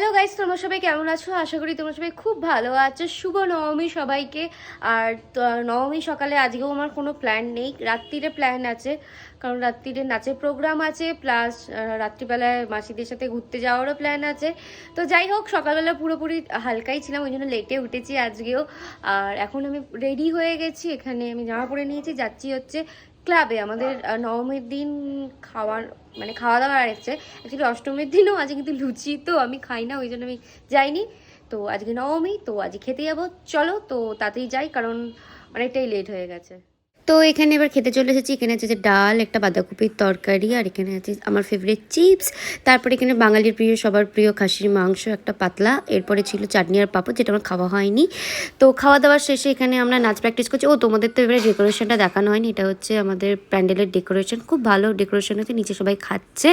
Hello guys, তোমরা সবাই কেমন আছো? আশা করি তোমরা সবাই খুব ভালো আছো। শুভ নবমী সবাইকে। আর নবমী সকালে আজকেও আমার কোনো প্ল্যান নেই, রাত্রিরে প্ল্যান আছে, কারণ রাত্রিরে নাচের প্রোগ্রাম আছে, প্লাস রাত্রিবেলায় মাসিদের সাথে ঘুরতে যাওয়ারও প্ল্যান আছে। তো যাই হোক, সকালবেলা পুরোপুরি হালকাই ছিলাম, ওই জন্য লেটে উঠেছি আজকেও। আর এখন আমি রেডি হয়ে গেছি, এখানে আমি জামা পরে নিয়েছি, যাচ্ছি হচ্ছে ক্লাবে। আমাদের নবমীর দিন খাওয়া দাওয়া আছে। অ্যাকচুয়ালি অষ্টমীর দিনও আজকে কিন্তু লুচি তো আমি খাই না, ওই জন্য আমি যাইনি। তো আজকে নবমী, তো আজকে খেতে যাবো। চলো তো তাড়াতাড়ি যাই, কারণ অনেকটাই লেট হয়ে গেছে। তো এখানে এবার খেতে চলে এসেছি। এখানে আছে যে ডাল, একটা বাঁধাকপির তরকারি, আর এখানে আছে আমার ফেভারিট চিপস। তারপরে এখানে বাঙালির প্রিয়, সবার প্রিয় খাসির মাংস একটা পাতলা, এরপরে ছিল চাটনি আর পাপড়, যেটা আমার খাওয়া হয়নি। তো খাওয়া দাওয়ার শেষে এখানে আমরা নাচ প্র্যাকটিস করছি। ও, তোমাদের তো এবারে ডেকোরেশনটা দেখানো হয়নি, এটা হচ্ছে আমাদের প্যান্ডেলের ডেকোরেশন, খুব ভালো ডেকোরেশন হচ্ছে। নিচে সবাই খাচ্ছে,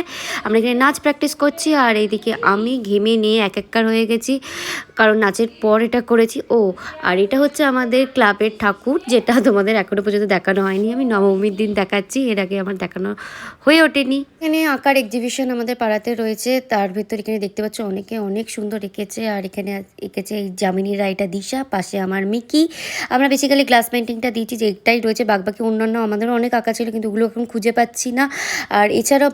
আমরা এখানে নাচ প্র্যাকটিস করছি। আর এইদিকে আমি ঘেমে নিয়ে একাকার হয়ে গেছি, কারণ নাচের পর এটা করেছি। ও, আর এটা হচ্ছে আমাদের ক্লাবের ঠাকুর, যেটা তোমাদের এখনো পর্যন্ত দেখানো হয়নি, আমি নবমীর দিন দেখাচ্ছি, এর আগে আমার দেখানো হয়ে ওঠেনি। এখানে আঁকার এক্সিবিশন আমাদের পাড়াতে রয়েছে, তার ভেতর এখানে দেখতে পাচ্ছ অনেকে অনেক সুন্দর এঁকেছে। আর এখানে এঁকেছে এই যামিনী রায়টা দিশা, পাশে আমার মিকি। আমরা বেসিক্যালি গ্লাস পেন্টিংটা দিয়েছি, যে একটাই রয়েছে, বাকি অন্যান্য আমাদেরও অনেক আঁকা ছিল, কিন্তু ওগুলো এখন খুঁজে পাচ্ছি না। আর এছাড়াও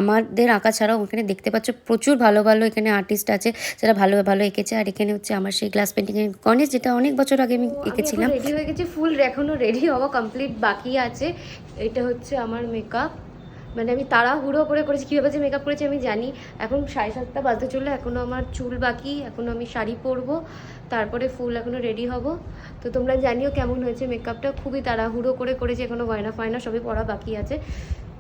আমাদের আঁকা ছাড়াও এখানে দেখতে পাচ্ছ প্রচুর ভালো ভালো এখানে আর্টিস্ট আছে, যারা ভালো ভালো এঁকেছে। আর এখানে হচ্ছে আমার সেই গ্লাস পেন্টিংয়ের গণেশ, যেটা অনেক বছর আগে আমি এঁকেছিলাম। রেডি হয়ে গেছি, ফুল এখনও রেডি হওয়া কমপ্লিট বাকি আছে। এটা হচ্ছে আমার মেকআপ, আমি তাড়াহুড়ো করে করেছি, কীভাবে যে মেকআপ করেছি আমি জানি। এখন 7:30 বাজতে চললো, এখনও আমার চুল বাকি, এখনও আমি শাড়ি পরবো, তারপরে ফুল এখনও রেডি হব। তো তোমরা জানিও কেমন হয়েছে মেকআপটা, খুবই তাড়াহুড়ো করে করেছি, এখনও গয়না ফয়না সবই পরা বাকি আছে।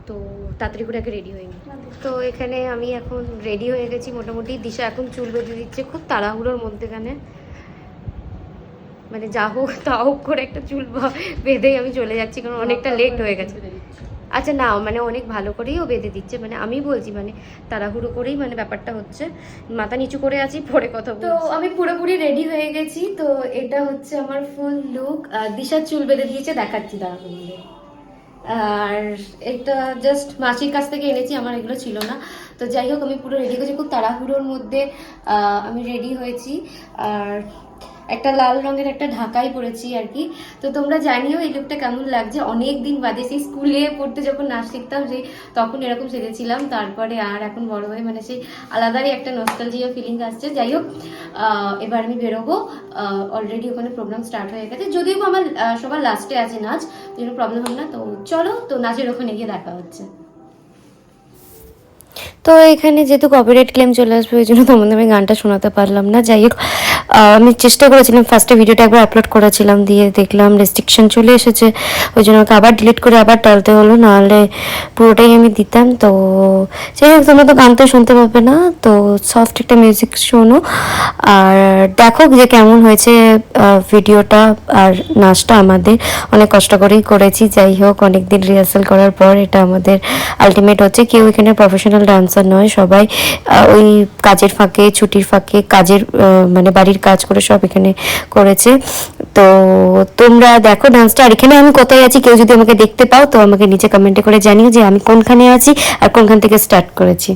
তো তাড়াতাড়ি করে আগে রেডি হয়নি। তো এখানে আমি এখন রেডি হয়ে গেছি মোটামুটি। দিশা এখন চুল বেঁধে দিচ্ছে খুব তাড়াহুড়োর মধ্যেখানে, যা হোক তা হোক করে একটা চুল বেঁধেই আমি চলে যাচ্ছি, কারণ অনেকটা লেট হয়ে গেছে। আচ্ছা না, অনেক ভালো করেই ও বেঁধে দিচ্ছে, আমি বলছি তাড়াহুড়ো করেই ব্যাপারটা হচ্ছে। মাথা নিচু করে আছি, পরে কথা বলছি। তো আমি পুরোপুরি রেডি হয়ে গেছি। তো এটা হচ্ছে আমার ফুল লুক। দিশার চুল বেঁধে দিয়েছে, দেখাচ্ছি দাঁড়াবো। আর এটা জাস্ট মাসির কাছ থেকে এনেছি, আমার এগুলো ছিল না। তো যাই হোক, আমি পুরো রেডি করেছি, খুব তাড়াহুড়োর মধ্যে আমি রেডি হয়েছি। আর একটা লাল রঙের একটা ঢাকাই পরেছি আর কি। তো তোমরা জানিও এই লুকটা কেমন লাগছে। অনেক দিন বাদে, সেই স্কুলে পড়তে যখন নাচ শিখতাম, যে তখন এরকম সেজেছিলাম, তারপরে আর এখন বড় হয়ে সেই আলাদাই একটা নস্টালজিয়া ফিলিং আসছে। যাই হোক, এবার আমি বেরোবো। অলরেডি ওখানে প্রোগ্রাম স্টার্ট হয়ে গেছে, যদিও আমার সবার লাস্টে আছে নাচ, কোনো প্রবলেম হবে না। তো চলো, তো নাচের ওখানে গিয়ে দেখা হচ্ছে। তো এখানে যেহেতু কপিরাইট ক্লেম চলে আসবে, ওই জন্য তোমাদের আমি গানটা শোনাতে পারলাম না। যাই হোক, আমি চেষ্টা করেছিলাম, ফার্স্টে ভিডিওটা একবার আপলোড করেছিলাম, দিয়ে দেখলাম রেস্ট্রিকশন চলে এসেছে, ওই জন্য আমাকে আবার ডিলিট করে আবার টালতে হলো, নাহলে পুরোটাই আমি দিতাম। তো যাই হোক, তোমরা তো গান তো শুনতে পাবে না, তো সফট একটা মিউজিক শোনো আর দেখো যে কেমন হয়েছে ভিডিওটা। আর নাচটা আমাদের অনেক কষ্ট করেই করেছি, যাই হোক অনেক দিন রিহার্সাল করার পর এটা আমাদের আলটিমেট হচ্ছে। কেউ এখানে প্রফেশনাল ডান্সার নয়, সবাই ওই কাজের ফাঁকে, ছুটির ফাঁকে, কাজের বাড়ির কাজ করে সব এখানে করেছে। তো তোমরা দেখো ডান্সটা। আর এখানে আমি কোথায় আছি, কেউ যদি আমাকে দেখতে পাও তো আমাকে নিচে কমেন্টে করে জানিও যে আমি কোনখানে আছি আর কোনখান থেকে স্টার্ট করেছি।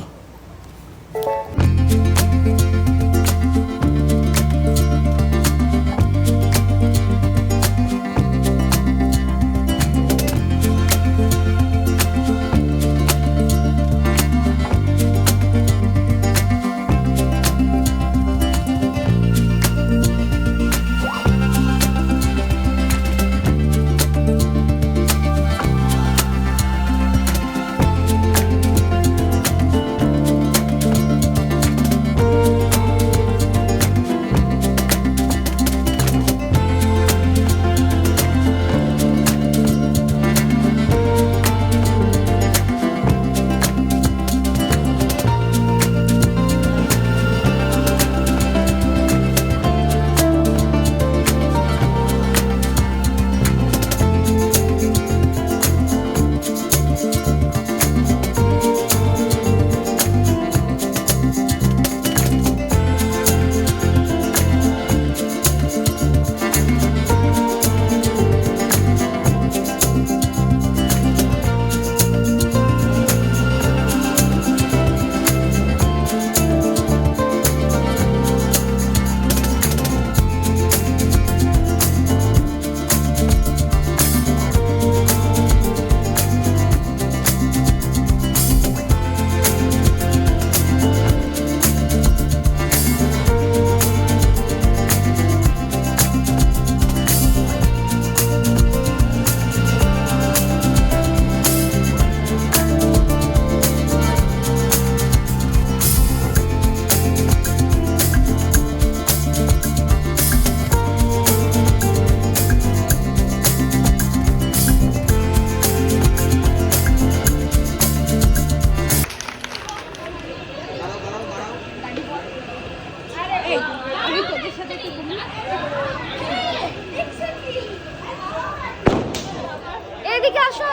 এদিকে আসো,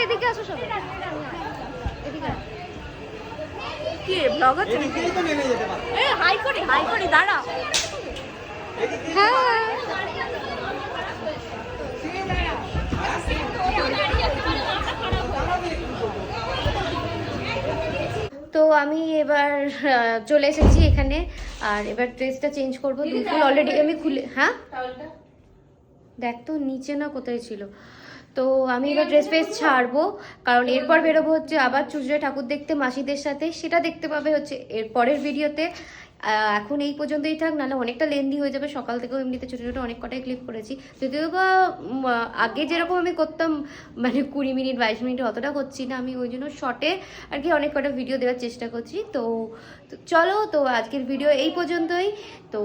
এদিকে আসো সব, এদিকে। কি ব্লগ হচ্ছে? হাই করি দাঁড়া। হ্যাঁ তো আমি এবার চলে এসেছি এখানে, আর এবার ড্রেসটা চেঞ্জ করবো। দুপুর অলরেডি আমি খুলে, হ্যাঁ দেখ তো নিচে না কোথায় ছিল। তো আমি এবার ড্রেস ফ্রেস ছাড়বো, কারণ এরপর বেরোবো হচ্ছে আবার চুচড়ে ঠাকুর দেখতে মাসিদের সাথে। সেটা দেখতে পাবে হচ্ছে এর পরের ভিডিওতে। এখন এই পর্যন্তই থাক, নাহলে অনেকটা লেন্দি হয়ে যাবে। সকাল থেকেও এমনিতে ছোটো ছোটো অনেক কটাই ক্লিপ করেছি, যদিও বা আগে যেরকম আমি করতাম মানে 20 মিনিট 22 মিনিট অতটা করছি না আমি, ওই জন্য শর্টে আর কি অনেক কটা ভিডিও দেওয়ার চেষ্টা করছি। তো চলো, তো আজকের ভিডিও এই পর্যন্তই। তো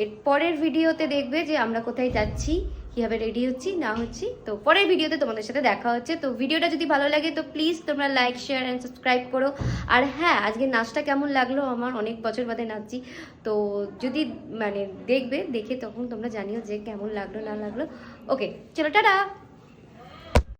এর পরের ভিডিওতে দেখবে যে আমরা কোথায় যাচ্ছি, কীভাবে রেডি হচ্ছি না হচ্ছি। তো পরের ভিডিওতে তোমাদের সাথে দেখা হচ্ছে। তো ভিডিওটা যদি ভালো লাগে তো প্লিজ তোমরা লাইক শেয়ার অ্যান্ড সাবস্ক্রাইব করো। আর হ্যাঁ, আজকে নাচটা কেমন লাগলো, আমার অনেক বছর বাদে নাচছি, তো যদি মানে দেখবে, দেখে তখন তোমরা জানিও যে কেমন লাগলো না লাগলো। ওকে চলো, টাটা।